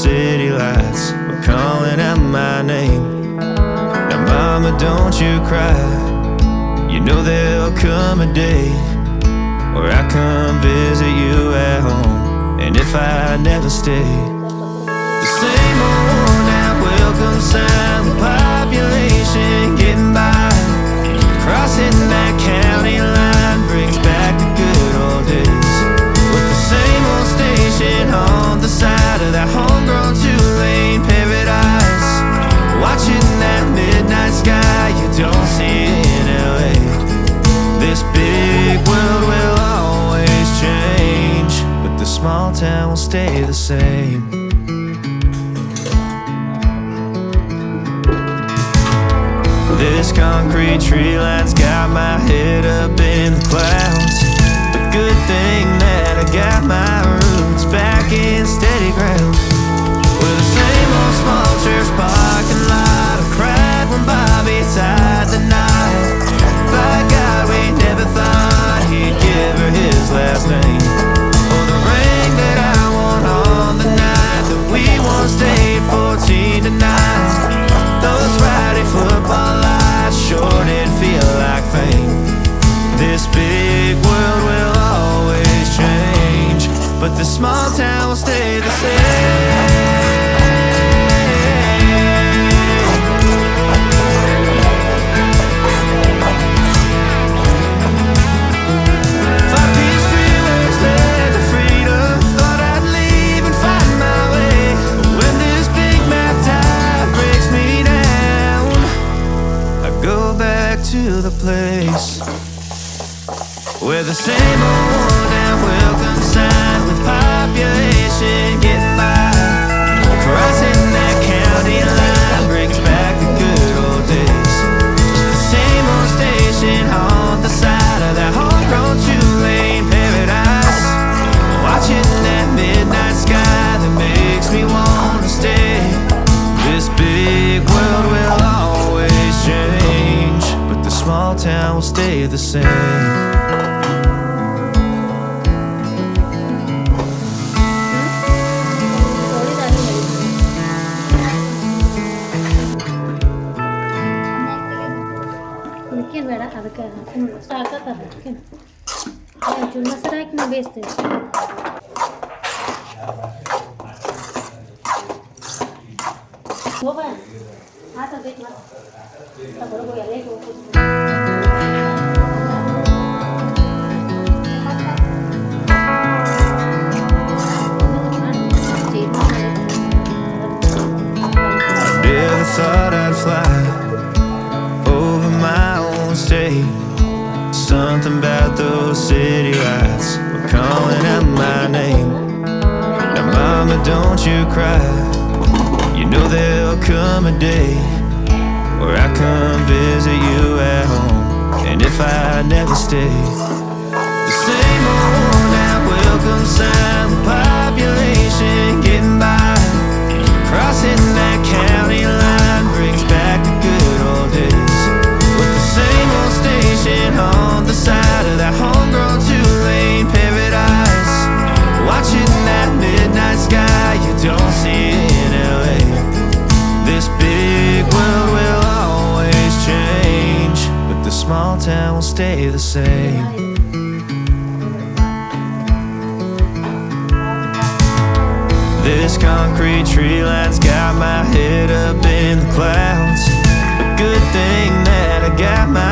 city lights were calling out my name. Now mama, don't you cry. You know there'll come a day where I come visit you at home. And if I never stay, the same old worn out welcome sign with population getting by. Crossing that county line brings back the good old days, with the same old station on the side of that homegrown two-lane paradise. Watching that midnight sky you don't see in LA. This big world will always change, but the small town will stay the same. This concrete tree line's got my head up in the clouds. The good thing that I got my roots back in steady ground. With the same old small church parking lot, I cried when Bobby tied the knot. By God, we never thought he'd give her his last name, or the ring that I won on the night that we once stayed 14 to 9. Those Friday football lights sure did feel like fame. This big world will always change, but the small town will stay the same. To the place where the same old worn out welcome sign with population getting by. Crossing that county line brings back the good old days. The same old station on the side of that homegrown two-lane paradise. Watching that midnight sky that makes me want to stay. This big world will always change, but the small town will stay the same. ಬೇಡ ಅದಕ್ಕೆ ಸಾಕತ್ತದ ಚೂರು ಮೊಸರು ಹಾಕಿ ನಾವು ಬೇಯಿಸ್ತೀವಿ. ಹೋಗ ಆತಬೇಕು ಹೊರಗು ಎಲೆಗೆ ಹೋಗ್ಬೋದು. Never thought I'd fly over my own state. Something about those city lights were calling out my name. Now mama, don't you cry. You know there'll come a day where I come visit you at home. And if I never stay, the same old worn out welcome sign with population getting by. Crossing that county line brings back the good old days, with the same old station on the side of that homegrown two-lane paradise. Watching that midnight sky you don't see in LA. This big world will always change, but the small town will stay the same. This concrete tree line's got my head up in the clouds. A good thing that I got my